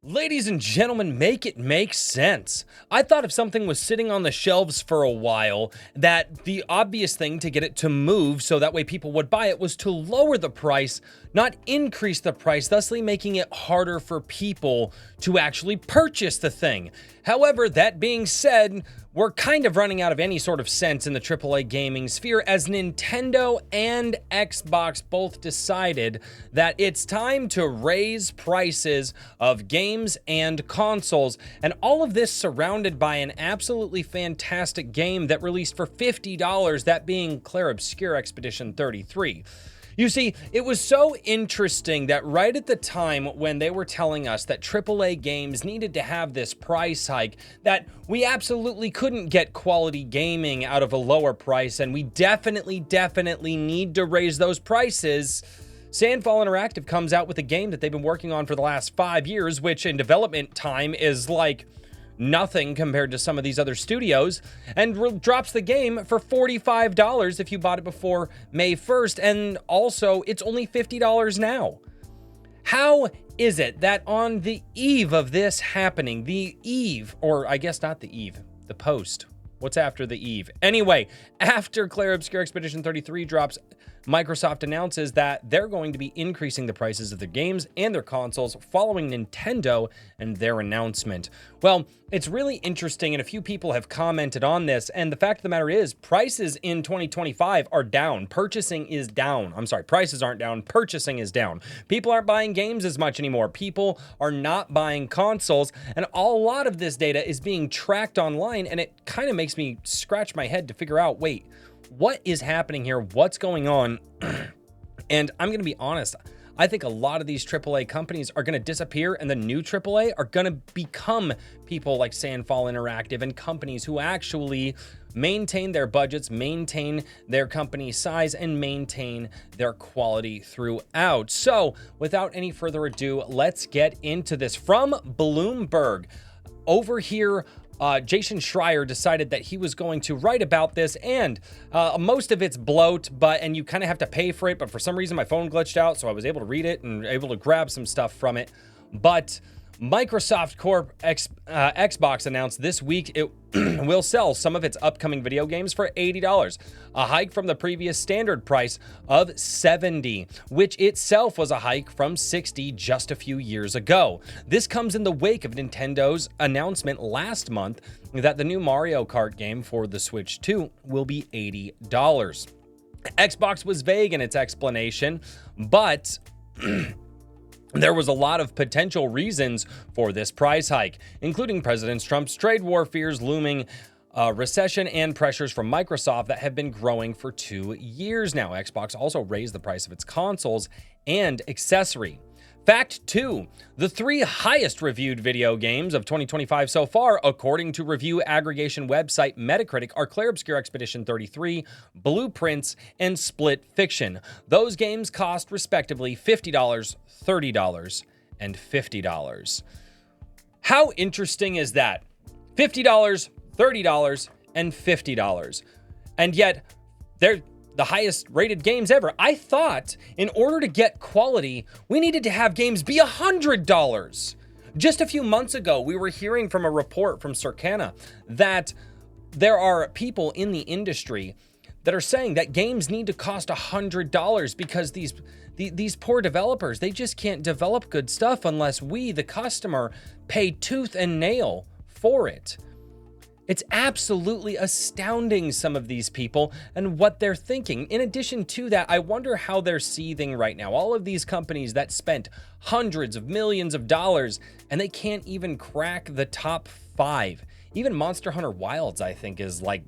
Ladies and gentlemen, make it make sense. I thought if something was sitting on the shelves for a while, that the obvious thing to get it to move so that way people would buy it was to lower the price, not increase the price, thusly making it harder for people to actually purchase the thing. However, that being said, we're kind of running out of any sort of sense in the AAA gaming sphere as Nintendo and Xbox both decided that it's time to raise prices of games and consoles, and all of this surrounded by an absolutely fantastic game that released for $50, that being Clair Obscur Expedition 33. You see, it was so interesting that right at the time when they were telling us that AAA games needed to have this price hike, that we absolutely couldn't get quality gaming out of a lower price, and we definitely need to raise those prices. Sandfall Interactive comes out with a game that they've been working on for the last 5 years, which in development time is like nothing compared to some of these other studios, and drops the game for $45 if you bought it before May 1st, and also it's only $50 now. How is it that on the eve of this happening, the post, what's after the eve? Anyway, after Clair Obscur Expedition 33 drops, Microsoft announces that they're going to be increasing the prices of their games and their consoles following Nintendo and their announcement. Well, it's really interesting, and a few people have commented on this, and the fact of the matter is, prices in 2025 are down. Purchasing is down. I'm sorry, prices aren't down, purchasing is down. People aren't buying games as much anymore. People are not buying consoles, and a lot of this data is being tracked online, and it kind of makes me scratch my head to figure out, wait, what is happening here? What's going on? And I'm going to be honest, I think a lot of these AAA companies are going to disappear, and the new AAA are going to become people like Sandfall Interactive and companies who actually maintain their budgets, maintain their company size, and maintain their quality throughout. So without any further ado, let's get into this. From Bloomberg, over here, Jason Schreier decided that he was going to write about this, and most of it's bloat, and you kind of have to pay for it, but for some reason my phone glitched out, so I was able to read it and able to grab some stuff from it. But Microsoft Corp Xbox announced this week it will sell some of its upcoming video games for $80, a hike from the previous standard price of $70, which itself was a hike from $60 just a few years ago. This comes in the wake of Nintendo's announcement last month that the new Mario Kart game for the Switch 2 will be $80. Xbox was vague in its explanation, but there was a lot of potential reasons for this price hike, including President Trump's trade war fears, looming recession, and pressures from Microsoft that have been growing for 2 years now. Xbox also raised the price of its consoles and accessory. Fact 2, the 3 highest reviewed video games of 2025 so far, according to review aggregation website Metacritic, are Clair Obscur Expedition 33, Blueprints, and Split Fiction. Those games cost respectively $50, $30, and $50. How interesting is that? $50, $30, and $50. And yet, they're the highest rated games ever. I thought in order to get quality, we needed to have games be $100. Just a few months ago, we were hearing from a report from Circana that there are people in the industry that are saying that games need to cost $100 because these poor developers, they just can't develop good stuff unless we, the customer, pay tooth and nail for it. It's absolutely astounding, some of these people and what they're thinking. In addition to that, I wonder how they're seething right now. All of these companies that spent hundreds of millions of dollars and they can't even crack the top 5. Even Monster Hunter Wilds, I think, is like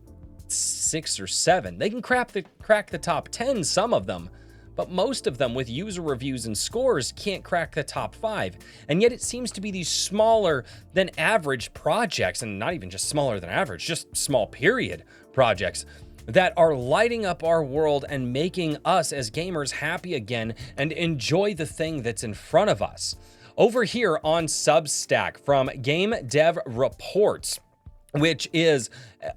6 or 7. They can crack the top 10, some of them, but most of them with user reviews and scores can't crack the top 5. And yet it seems to be these smaller than average projects, and not even just smaller than average, just small period projects, that are lighting up our world and making us as gamers happy again and enjoy the thing that's in front of us. Over here on Substack from Game Dev Reports, which is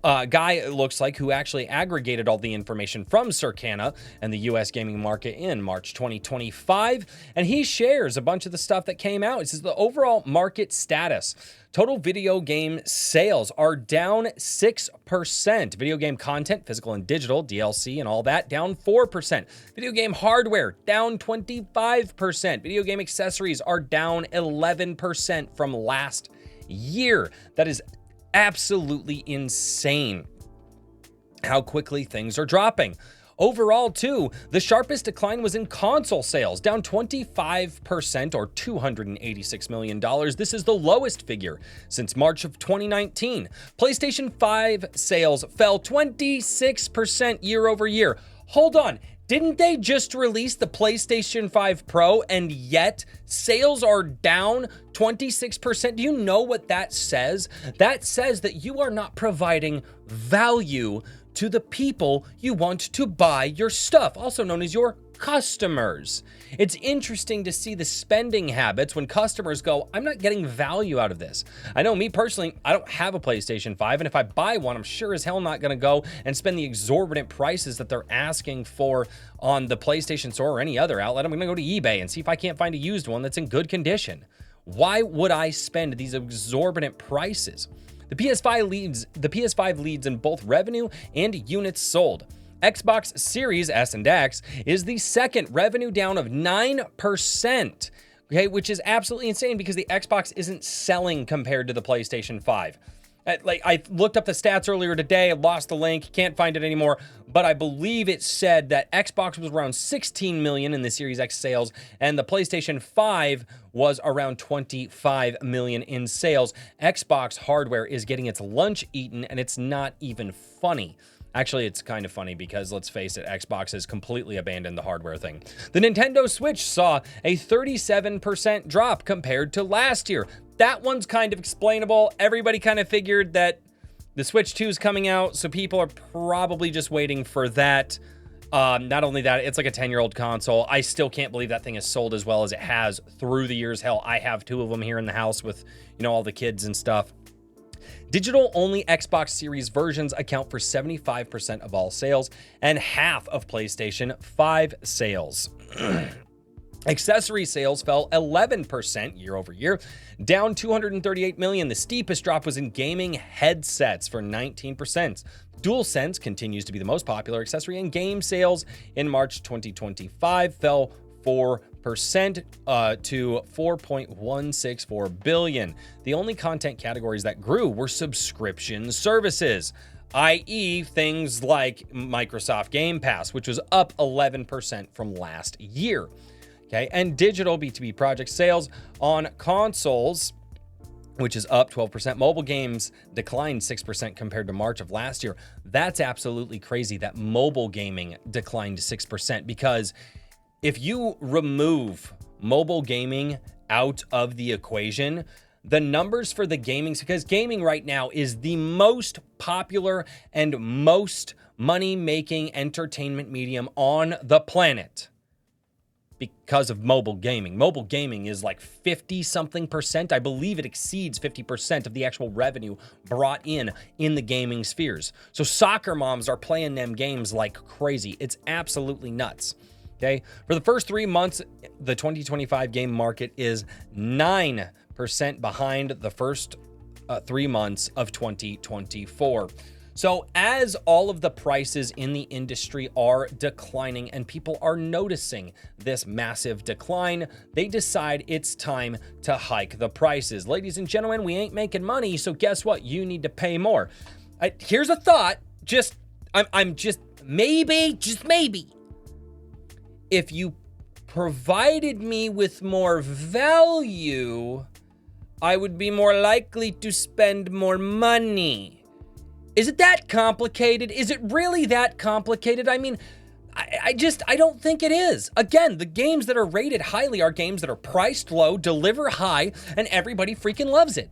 a guy, it looks like, who actually aggregated all the information from Circana and the US gaming market in March 2025. And he shares a bunch of the stuff that came out. It says the overall market status. Total video game sales are down 6%. Video game content, physical and digital, DLC and all that, down 4%. Video game hardware, down 25%. Video game accessories are down 11% from last year. That is absolutely insane how quickly things are dropping. Overall, too, the sharpest decline was in console sales, down 25% or $286 million. This is the lowest figure since March of 2019. PlayStation 5 sales fell 26% year over year. Hold on. Didn't they just release the PlayStation 5 Pro and yet sales are down 26%? Do you know what that says? That says that you are not providing value to the people you want to buy your stuff, also known as your customers. It's interesting to see the spending habits when customers go, I'm not getting value out of this. I know me personally, I don't have a PlayStation 5, and if I buy one, I'm sure as hell not gonna go and spend the exorbitant prices that they're asking for on the PlayStation Store or any other outlet. I'm gonna go to eBay and see if I can't find a used one that's in good condition. Why would I spend these exorbitant prices? The PS5 leads in both revenue and units sold. Xbox Series S and X is the second, revenue down of 9%, okay, which is absolutely insane because the Xbox isn't selling compared to the PlayStation 5. I looked up the stats earlier today, I lost the link, can't find it anymore, but I believe it said that Xbox was around 16 million in the Series X sales, and the PlayStation 5 was around 25 million in sales. Xbox hardware is getting its lunch eaten, and it's not even funny. Actually, it's kind of funny because, let's face it, Xbox has completely abandoned the hardware thing. The Nintendo Switch saw a 37% drop compared to last year. That one's kind of explainable. Everybody kind of figured that the Switch 2 is coming out, so people are probably just waiting for that. Not only that, it's like a 10-year-old console. I still can't believe that thing has sold as well as it has through the years. Hell, I have 2 of them here in the house with, all the kids and stuff. Digital-only Xbox Series versions account for 75% of all sales and half of PlayStation 5 sales. Accessory sales fell 11% year over year, down 238 million. The steepest drop was in gaming headsets for 19%. DualSense continues to be the most popular accessory, and game sales in March 2025 fell 4% to 4.164 billion. The only content categories that grew were subscription services, i.e. things like Microsoft Game Pass, which was up 11% from last year. Okay, and digital B2B project sales on consoles, which is up 12%. Mobile games declined 6% compared to March of last year. That's absolutely crazy that mobile gaming declined 6%, because if you remove mobile gaming out of the equation, the numbers for the gaming, because gaming right now is the most popular and most money-making entertainment medium on the planet because of mobile gaming. Mobile gaming is like 50-something%. I believe it exceeds 50% of the actual revenue brought in the gaming spheres. So soccer moms are playing them games like crazy. It's absolutely nuts. Okay, for the first 3 months, the 2025 game market is 9% behind the first 3 months of 2024. So as all of the prices in the industry are declining and people are noticing this massive decline, they decide it's time to hike the prices. Ladies and gentlemen, we ain't making money, so guess what? You need to pay more. Here's a thought. I'm just maybe. If you provided me with more value, I would be more likely to spend more money. Is it that complicated? Is it really that complicated? I mean, I don't think it is. Again, the games that are rated highly are games that are priced low, deliver high, and everybody freaking loves it.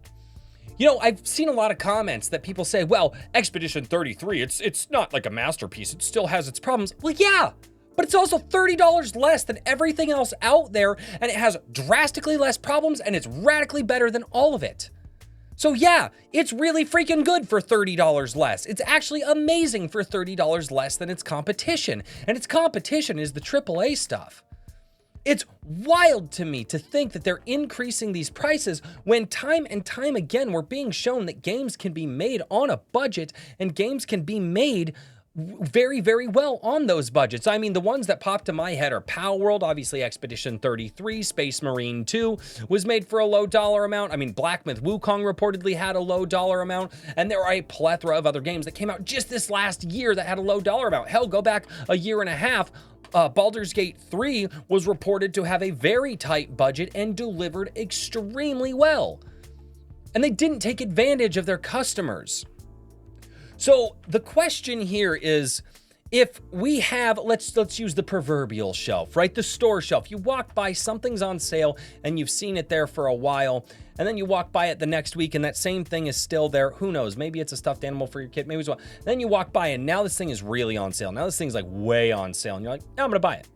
I've seen a lot of comments that people say, well, Expedition 33, it's not like a masterpiece. It still has its problems. Well, yeah, but it's also $30 less than everything else out there, and it has drastically less problems, and it's radically better than all of it. So yeah, it's really freaking good for $30 less. It's actually amazing for $30 less than its competition. And its competition is the AAA stuff. It's wild to me to think that they're increasing these prices when time and time again we're being shown that games can be made on a budget and games can be made very, very well on those budgets. I mean, the ones that pop to my head are Pow World, obviously Expedition 33, Space Marine 2 was made for a low dollar amount. I mean, Black Myth Wukong reportedly had a low dollar amount, and there are a plethora of other games that came out just this last year that had a low dollar amount. Hell, go back a year and a half. Baldur's Gate 3 was reported to have a very tight budget and delivered extremely well. And they didn't take advantage of their customers. So the question here is, if we have, let's use the proverbial shelf, right? The store shelf. You walk by, something's on sale, and you've seen it there for a while, and then you walk by it the next week, and that same thing is still there. Who knows? Maybe it's a stuffed animal for your kid. Maybe it's what. Then you walk by, and now this thing is really on sale. Now this thing's like way on sale, and you're like, I'm gonna buy it.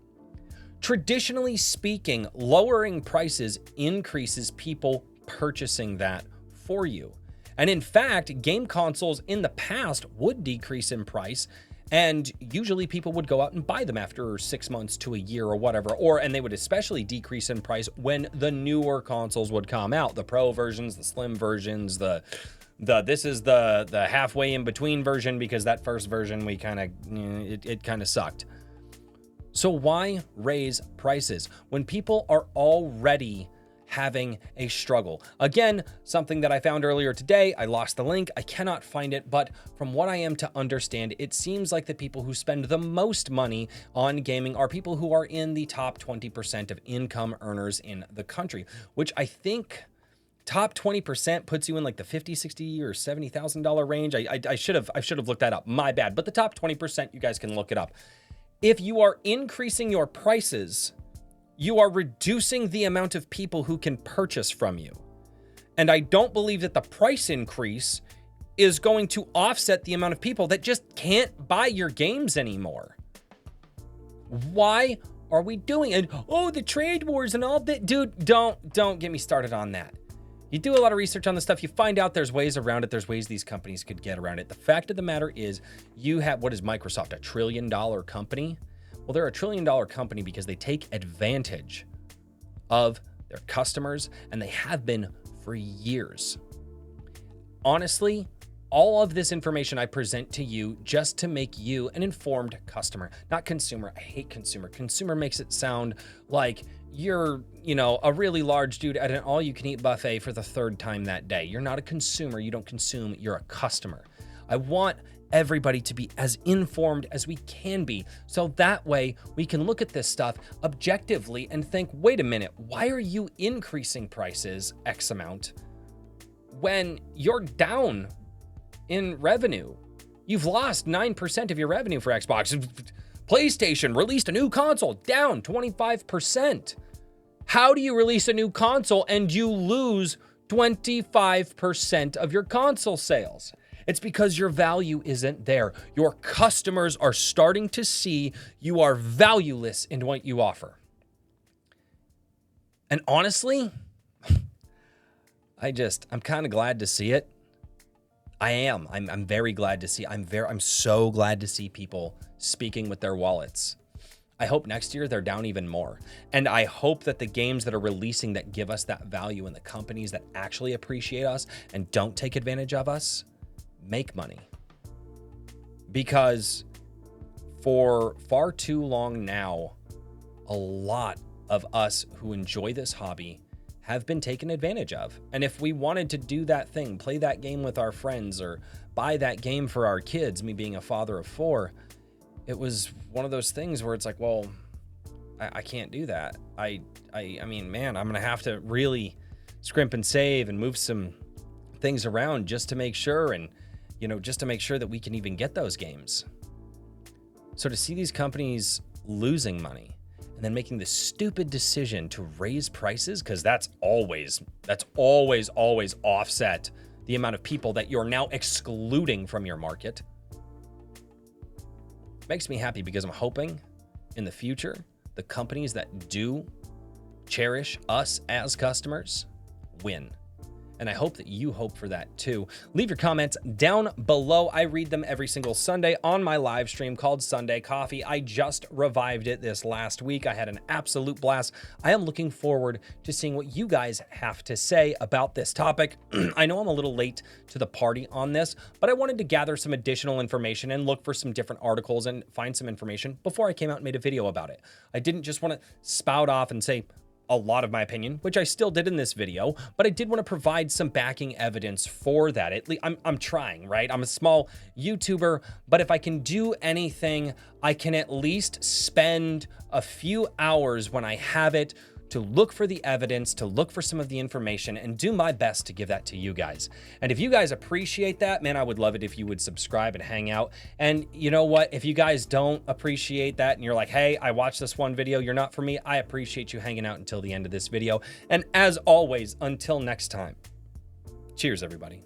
Traditionally speaking, lowering prices increases people purchasing that for you. And in fact, game consoles in the past would decrease in price, and usually people would go out and buy them after 6 months to a year or whatever, and they would especially decrease in price when the newer consoles would come out, the Pro versions, the Slim versions, this is the halfway in between version, because that first version we kind of, it kind of sucked. So why raise prices when people are already having a struggle? Again, something that I found earlier today, I lost the link, I cannot find it, but from what I am to understand, it seems like the people who spend the most money on gaming are people who are in the top 20% of income earners in the country, which I think top 20% puts you in like the $50, $60 or $70,000 range. I should have looked that up, my bad, but the top 20%, you guys can look it up. If you are increasing your prices, you are reducing the amount of people who can purchase from you. And I don't believe that the price increase is going to offset the amount of people that just can't buy your games anymore. Why are we doing it? Oh, the trade wars and all that. Dude, don't get me started on that. You do a lot of research on this stuff, you find out there's ways around it, there's ways these companies could get around it. The fact of the matter is, you have, what is Microsoft, $1 trillion company? Well, they're $1 trillion company because they take advantage of their customers, and they have been for years. Honestly, all of this information I present to you just to make you an informed customer, not consumer. I hate consumer. Consumer makes it sound like you're, a really large dude at an all-you-can-eat buffet for the third time that day. You're not a consumer. You don't consume. You're a customer. I want everybody to be as informed as we can be, so that way we can look at this stuff objectively and think, wait a minute, why are you increasing prices X amount when you're down in revenue? You've lost 9% of your revenue for Xbox. PlayStation released a new console, down 25%. How do you release a new console and you lose 25% of your console sales? It's because your value isn't there. Your customers are starting to see you are valueless in what you offer. And honestly, I'm kind of glad to see it. I am. I'm very glad to see. I'm so glad to see people speaking with their wallets. I hope next year they're down even more. And I hope that the games that are releasing that give us that value and the companies that actually appreciate us and don't take advantage of us make money. Because for far too long now, a lot of us who enjoy this hobby have been taken advantage of. And if we wanted to do that thing, play that game with our friends or buy that game for our kids, me being a father of 4, it was one of those things where it's like, well, I can't do that. I mean, man, I'm gonna have to really scrimp and save and move some things around just to make sure, and just to make sure that we can even get those games. So to see these companies losing money and then making the stupid decision to raise prices, because that's always offset the amount of people that you're now excluding from your market, makes me happy, because I'm hoping in the future the companies that do cherish us as customers win. And I hope that you hope for that too. Leave your comments down below. I read them every single Sunday on my live stream called Sunday Coffee. I just revived it this last week. I had an absolute blast. I am looking forward to seeing what you guys have to say about this topic. I know I'm a little late to the party on this, but I wanted to gather some additional information and look for some different articles and find some information before I came out and made a video about it. I didn't just want to spout off and say a lot of my opinion, which I still did in this video, but I did want to provide some backing evidence for that. At least I'm trying, right? I'm a small YouTuber, but if I can do anything, I can at least spend a few hours when I have it to look for the evidence, to look for some of the information, and do my best to give that to you guys. And if you guys appreciate that, man, I would love it if you would subscribe and hang out. And you know what? If you guys don't appreciate that and you're like, hey, I watched this one video, you're not for me, I appreciate you hanging out until the end of this video. And as always, until next time, cheers, everybody.